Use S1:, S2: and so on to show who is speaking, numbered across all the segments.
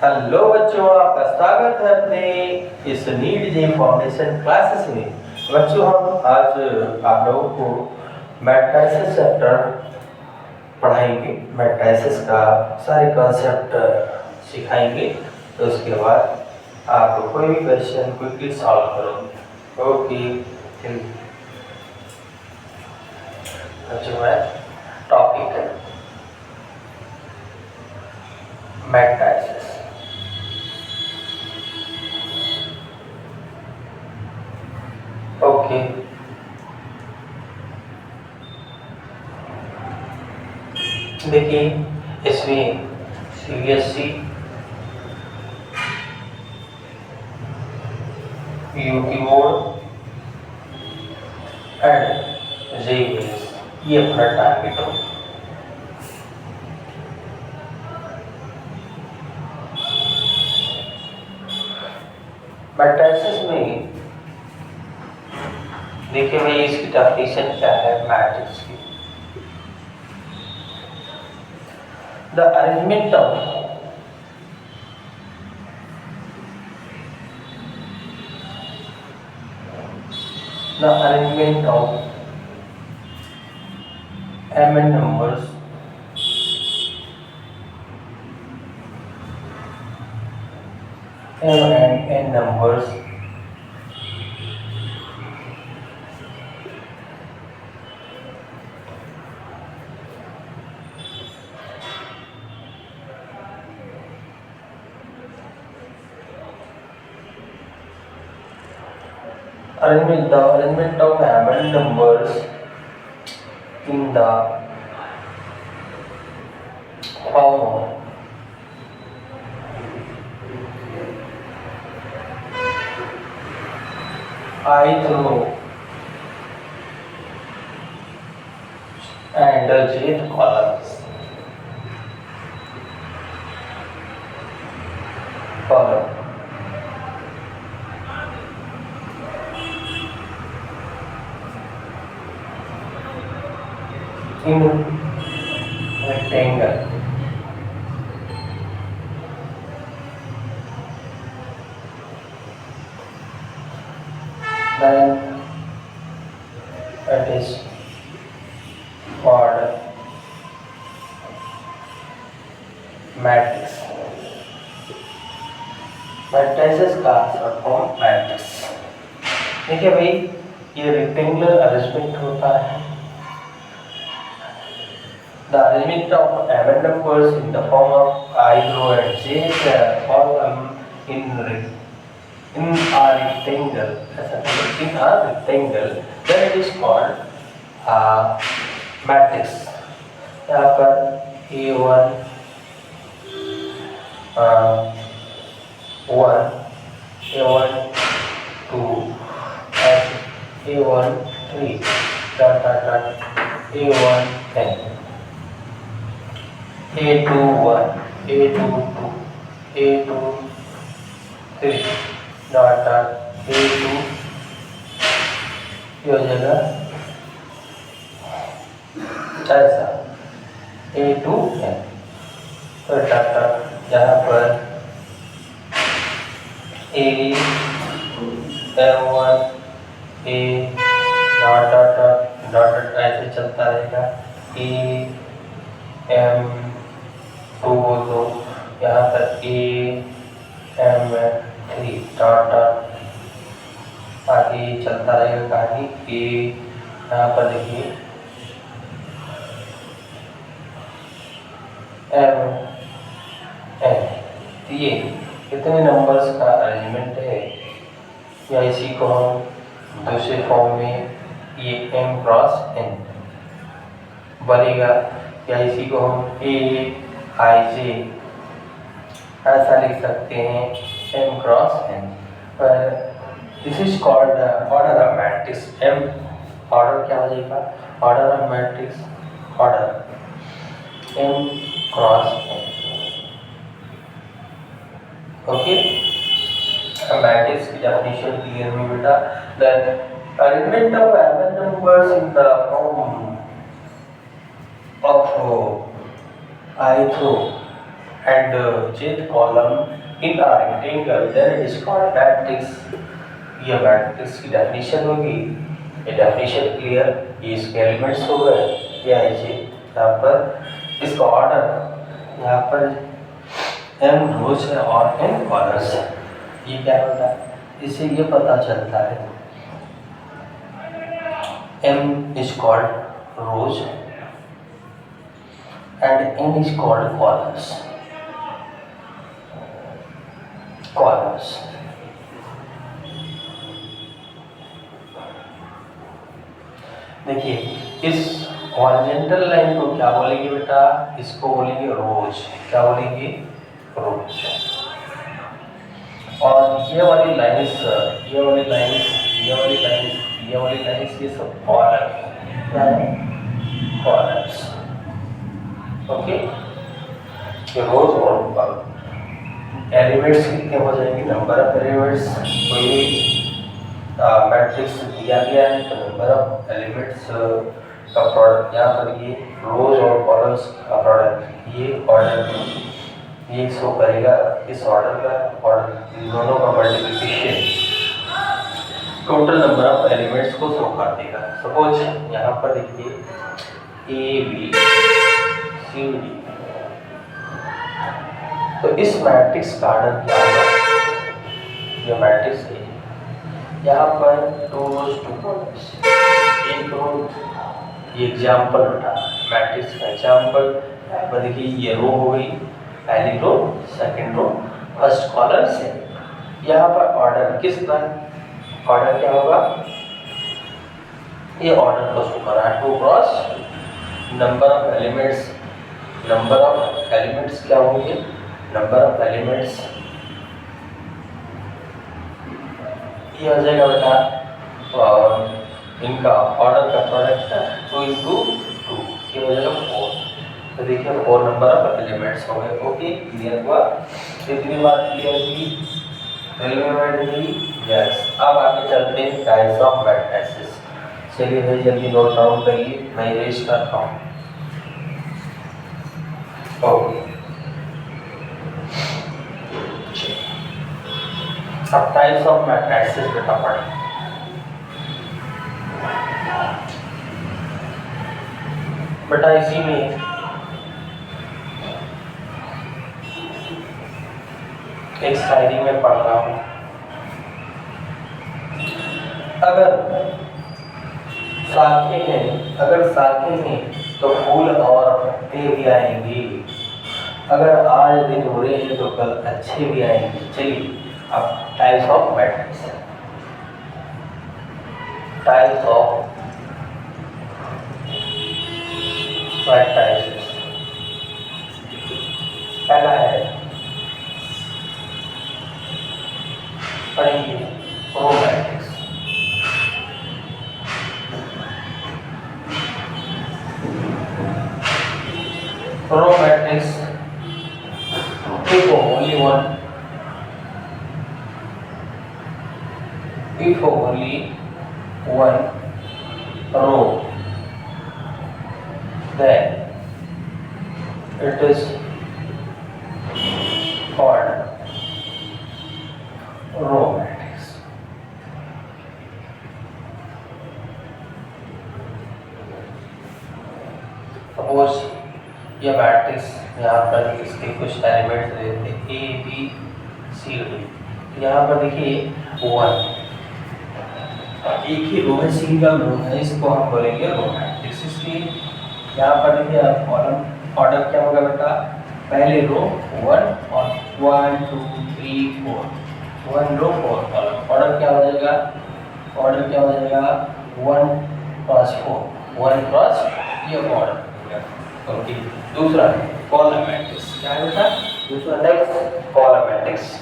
S1: Hello बच्चों, आपका स्वागत है अपने इस नीट जे फाउंडेशन क्लासेस में। बच्चों, हम आज आप लोगों को मैट्रिसेस चैप्टर पढ़ाएंगे। मैट्रिसेस का सारे कॉन्सेप्ट सिखाएंगे। तो उसके बाद आप कोई भी क्वेश्चन क्विकली सॉल्व करोगे। ओके बच्चों, मैं टॉपिक है मैट्रिसेस। ओके, देखिए इसमें CBSE, UP board and JEE ये अपना टारगेट हो। मैट्रिसेस में देखिए भाई, इसकी डेफिनेशन क्या है मैट्रिक्स की। The arrangement of m n numbers m and n numbers arrangement of m and numbers in the form of I through and j columns. In rectangle. Then it is called matrix. Matrices का short form matrix. देखिए भाई, ये rectangular arrangement होता है। The arrangement of m numbers in the form of I row and j column in a rectangle, then it is called matrix. यहाँ पर A1 1 A1 2 A1 3 A1 10 A2 1 A2 2 A2 3 A2 ये हो जाएगा ऐसा A2 है। तो data यहाँ पर A M1 A डॉट ऐसे चलता रहेगा। A M2 तो यहाँ पर A M3 डॉट आगे चलता रहेगा कहानी। A यहाँ पर देखिए M N, ये कितने नंबर्स का अरेंजमेंट है, या इसी को हम दूसरे फॉर्म में ये m क्रॉस n बनेगा, या इसी को हम a i j ऐसा लिख सकते हैं m क्रॉस n। पर this is called order of matrix. m order क्या हो जाएगा, order of matrix, order m cross n। Okay, matrix की डेफिनेशन क्लियर हुई बेटा। Then arrangement of m numbers in the form of I through and jth column in a rectangle, then it is called matrix. ये matrix की definition होगी। ये definition clear, ये इसके elements हो गए। ये आइए यहाँ पर इसका ऑर्डर, यहाँ पर m रोज है और n कॉलम्स है। ये क्या होता है, इससे ये पता चलता है m is called rows and n is called columns. Columns. देखिए इस हॉरिजॉन्टल लाइन को क्या बोलेंगे बेटा, इसको बोलेंगे रोज। क्या बोलेंगे, रोज। और ये वाली लाइन्स, ये वाली लाइन्स, ये वाली लाइन्स, ये वाली लाइन्स, ये सब कॉलम, क्या है, कॉलम्स। ओके, ये रोज और कॉलम। एलिमेंट्स कितने हो जाएंगे, नंबर ऑफ एलिमेंट्स। कोई मैट्रिक्स दिया गया है तो नंबर ऑफ एलिमेंट्स का प्रोडक्ट, यहाँ पर ये रोज और कॉलम्स का प्रोडक्ट, ये ऑर्डर, ये शो करेगा इस ऑर्डर का, और इन दोनों का multiplication total number of elements को शो कर देगा। सपोज यहाँ पर देखिए ए बी सी डी, तो इस मैट्रिक्स का ऑर्डर क्या होगा, ये मैट्रिक्स है, यहाँ पर 2 rows 2 columns, एक रो, ये एग्जाम्पल उठा मैट्रिक्स का एग्जाम्पल। यहाँ पर देखिए ये रो हो गई, पहली रो, सेकंड रो, फर्स्ट कॉलम से। यहाँ पर ऑर्डर किसका, ऑर्डर क्या होगा, ये ऑर्डर को शो करा है। 2 cross number of elements, number of elements क्या होंगे, नंबर ऑफ एलिमेंट्स, ये हो जाएगा बेटा इनका ऑर्डर का प्रोडक्ट है 2 into 2, ये हो जाएगा 4। तो देखिए 4 नंबर ऑफ एलिमेंट्स हो गए। ओके, क्लियर हुआ, कितनी बात क्लियर हुई, रेलवे वर्ड हुई, यस। अब आगे चलते हैं टाइप्स ऑफ मैट्रिसेस। चलिए भाई जल्दी नोट डाउन करिए, मैं इरेज करता हूँ। ओके, अब टाइप्स ऑफ मैट्रिसेस बेटा पढ़ें। बेटा इसी में एक शायरी में पढ़ रहा हूँ, अगर शाखें हैं, अगर शाखें हैं तो फूल और पत्ते भी आएंगे, अगर आज दिन हो रहे हैं तो कल अच्छे भी आएंगे। चलिए अब types of matrix, types of matrices. पहला है, पढ़ेंगे row matrix. Row matrix if only one, if only one row, then it is called row matrix. Suppose ये मैट्रिक्स, यहाँ पर इसके कुछ एलिमेंट्स देते हैं ए बी सी डी, यहाँ पर देखिए 1, एक ही रो है, सिंगल रो है, इसको हम बोलेंगे रो मैट्रिक्स। इसलिए यहाँ पर देखिए कॉलम ऑर्डर क्या होगा बेटा, पहले रो 1 और 1 2 3 4, 1 रो 4 कॉलम। ऑर्डर क्या हो जाएगा, ऑर्डर क्या हो जाएगा 1 क्रॉस 4, 1 क्रॉस, ये ऑर्डर। ओके, दूसरा है कॉलम मैट्रिक्स। क्या है बेटा, दूसरा type column matrix.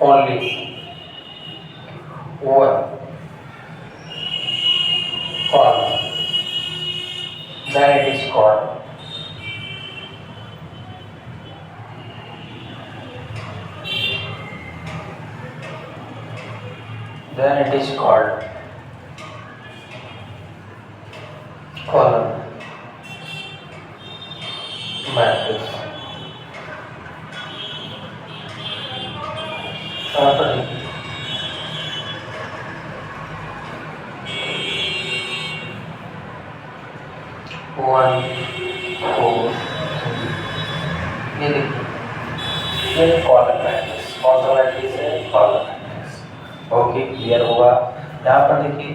S1: only one column, then it is called then it is called column matrix. यहाँ पर देखिए 1 4 ये देखिए ये कॉलम मैट्रिक्स, कौन सा मैट्रिक्स है? Column matrix. ओके, क्लियर होगा। यहाँ पर देखिए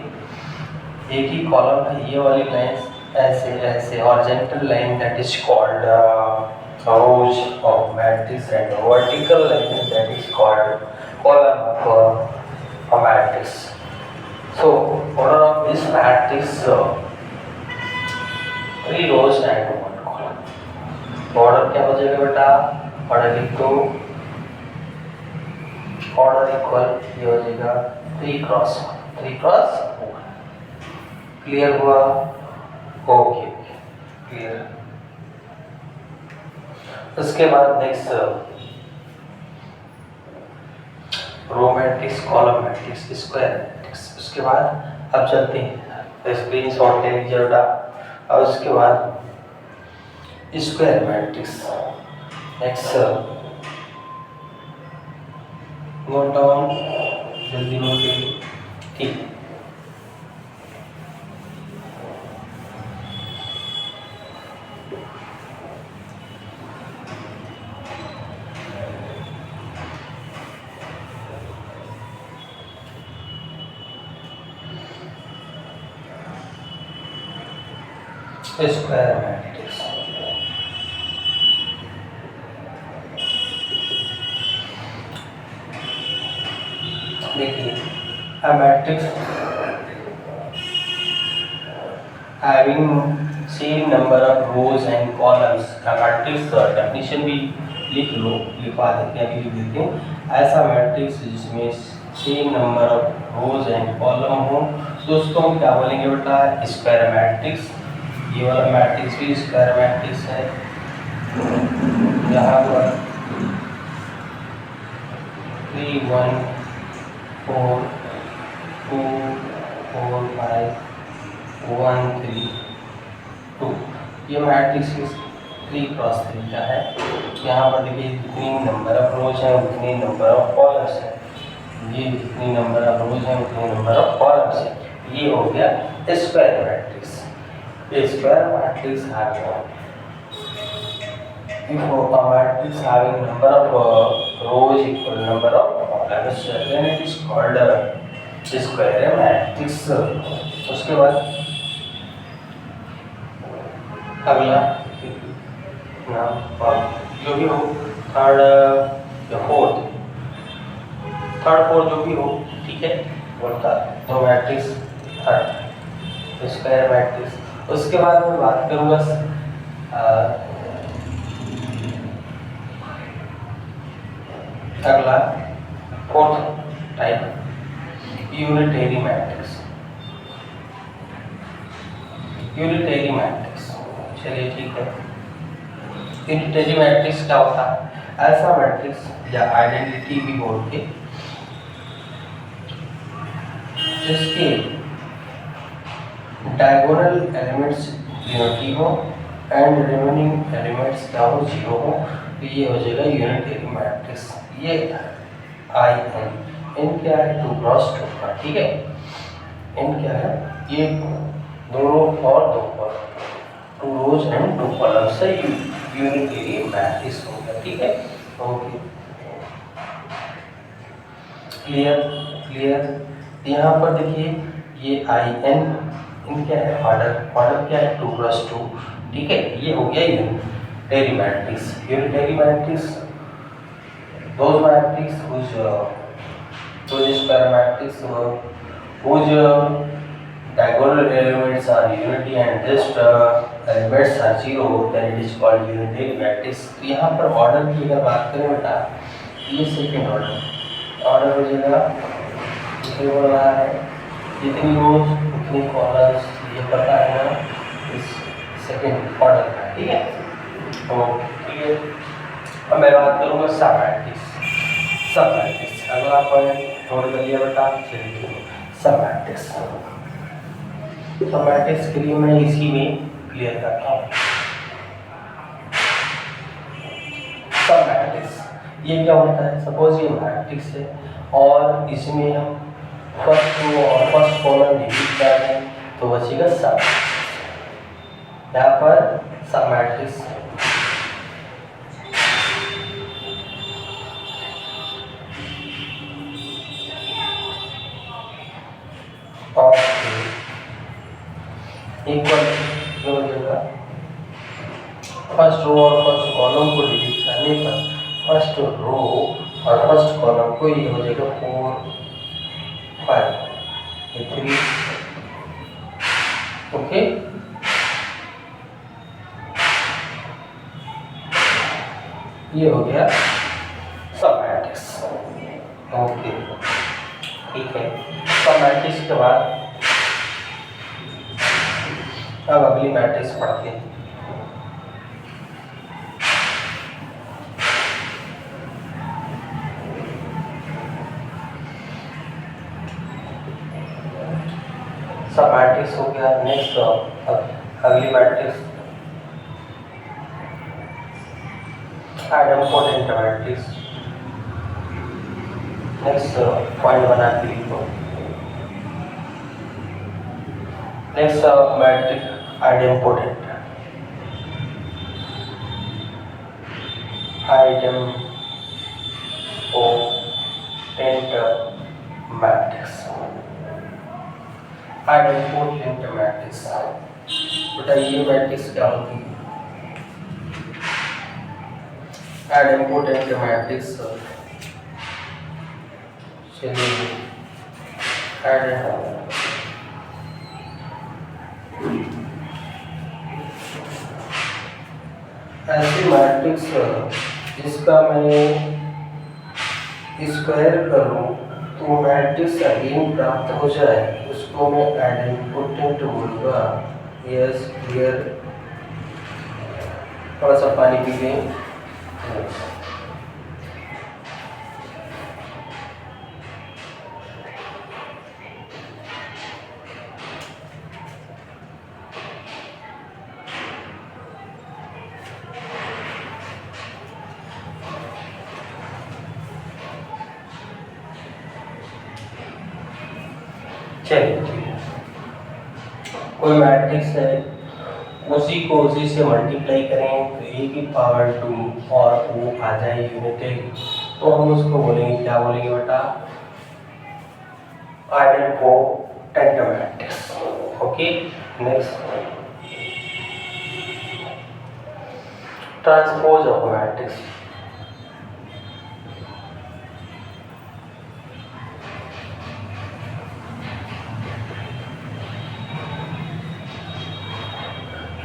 S1: एक ही कॉलम है, ये वाली लाइन ऐसे ऐसे horizontal line that is called rows of matrix and vertical line that is called column of a matrix. So order of this matrix 3 rows and 1 column. Order क्या हो जाएगा बेटा? ऑर्डर लिख दो, ऑर्डर इक्वल ये हो जाएगा 3 क्रॉस 1। क्लियर हुआ? Okay, clear. उसके बाद next row matrix, column matrix, square matrix. उसके बाद अब चलते हैं स्क्रीन शॉट ले लीजिए बेटा। और उसके बाद square matrix. Next note down, जल्दी नोट कीजिए, ठीक। स्क्वायर मैट्रिक्स देखिए, a matrix having same number of rows and columns। a matrix definition भी लिख लो, लिखवा देते हैं, लिख देते हैं। ऐसा मैट्रिक्स जिसमें same number of rose and column हो तो उसको हम क्या बोलेंगे बेटा? Square matrix. ये वाला मैट्रिक्स भी स्क्वायर मैट्रिक्स है। यहाँ पर 3 1 4 2 4 5 1 3 2 ये मैट्रिक्स 3 क्रॉस 3 का है। यहाँ पर देखिए जितनी नंबर ऑफ रोज है उतनी नंबर ऑफ कॉलम्स है, ये जितनी नंबर ऑफ रोज है उतनी नंबर ऑफ कॉलम्स है। ये हो गया square matrix. Square matrix having if a matrix having number of rows equal number of columns then it is called square matrix। उसके बाद अगला जो भी हो थर्ड या फोर्थ जो भी हो, ठीक है, बोलता तो मैट्रिक्स थर्ड स्क्वायर मैट्रिक्स। उसके बाद मैं बात करूँगा अगला fourth type unitary matrix. Unitary matrix, चलिए ठीक है। यूनिटरी मैट्रिक्स क्या होता है? ऐसा मैट्रिक्स या आइडेंटिटी भी बोलते जिसके डायगोनल एलिमेंट्स यूनिटी हो एंड रिमेनिंग एलिमेंट्स क्या हो? 0 हो। तो ये हो जाएगा यूनिटरी मैट्रिक्स। ये आई एन क्या है? 2 क्रॉस 2 का, ठीक है। एन क्या है? ये दोनों और 2 कॉलम, 2 रोज एंड 2 कॉलम से यूनिटरी मैट्रिक्स हो गया, ठीक है। Okay, clear. यहाँ पर देखिए ये आई एन क्या है? ऑर्डर क्या है? 2 क्रॉस 2, ठीक है। ये हो गया unitary matrix. Unitary matrix those matrix whose square matrix whose diagonal elements are unity and just elements are 0 then it is called unitary matrix। तो यहाँ पर ऑर्डर की अगर बात करें बेटा, ये सेकेंड ऑर्डर हो जाएगा। इसे बोल रहा है जितनी रोज उतनी कॉलम्स, ये पता है ना, इस सेकेंड ऑर्डर का, ठीक है। ओके, अब मैं बात करूँगा सब मैट्रिक्स। अगला पॉइंट नोट कर लिया बेटा। चलिए सब मैट्रिक्स, सब मैट्रिक्स के लिए मैं इसी में क्लियर करता हूँ। सब मैट्रिक्स ये क्या होता है, सपोज ये मैट्रिक्स है और इसमें हम फर्स्ट रो और फर्स्ट कॉलम डिलीट कर दें तो बचेगा सब। यहाँ पर सब मैट्रिक्स इक्वल हो जाएगा फर्स्ट रो और फर्स्ट कॉलम को डिलीट करने पर फर्स्ट रो और फर्स्ट कॉलम को ये हो जाएगा 4 5 3। ओके, ये हो गया सब मैट्रिक्स। ओके ठीक है, सब मैट्रिक्स के बाद अब अगली मैट्रिक्स पढ़ते हैं। सब मैट्रिक्स हो गया। नेक्स्ट अगली matrix idempotent matrix. Next point बना के लिखो। Next matrix idempotent, idempotent matrix. Idempotent matrix बेटा ये मैट्रिक्स क्या होती है? आइडेम्पोटेंट मैट्रिक्स चलिए ऐसी मैट्रिक्स जिसका मैं स्क्वायर करूं तो मैट्रिक्स अगेन प्राप्त हो जाए, उसको मैं आइडेम्पोटेंट बोलूँगा। यस क्लियर, थोड़ा सा पानी पी लें। चलिए ठीक है, कोई मैट्रिक्स है उसी को उसी से मल्टीप्लाई करें तो ए की पावर 2 और वो आ जाए यूनिटेड, तो हम उसको बोलेंगे, क्या बोलेंगे बेटा? Idempotent matrix. Okay, next transpose of matrix.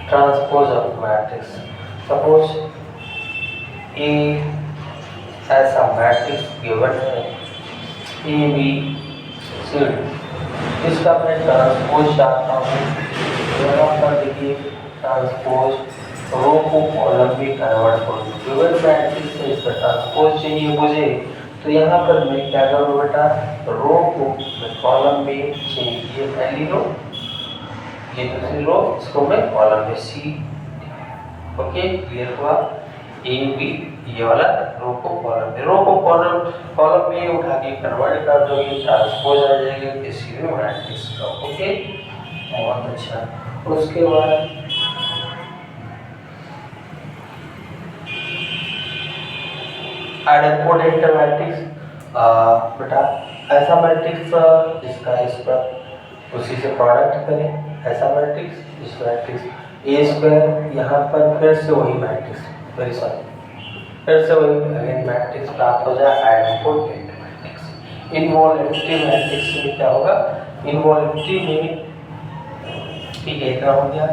S1: Transpose of matrix, suppose A ऐसा मैट्रिक्स गिवन है ए बी सी डी, इसका मैं ट्रांसपोज चाहता हूँ। यहाँ पर देखिए ट्रांसपोज रो को कॉलम में कन्वर्ट करूँ। गिवन मैट्रिक्स है, इसका ट्रांसपोज चाहिए मुझे, तो यहाँ पर मैं क्या करूँ बेटा? रो को कॉलम में चाहिए, ये पहली रो ये दूसरी रो, इसको मैं कॉलम में सी। ओके क्लियर हुआ? ए बी ये वाला रो को कॉलम में उठा के कन्वर्ट कर दो, ये ट्रांसपोज आ जाएगा किसी भी मैट्रिक्स का। ओके बहुत अच्छा। उसके बाद आइडेम्पोटेंट मैट्रिक्स, बेटा ऐसा मैट्रिक्स जिसका इस पर उसी से प्रोडक्ट करें, ऐसा मैट्रिक्स। इस मैट्रिक्स ए स्क्वायर, यहाँ पर फिर से वही मैट्रिक्स, फिर से वही अगेन मैट्रिक्स प्राप्त हो जाए आइडेम्पोटेंट मैट्रिक्स। इनवॉल्यूटरी मैट्रिक्स में क्या होगा? इनवॉल्यूटरी में ठीक है, इतना हो गया।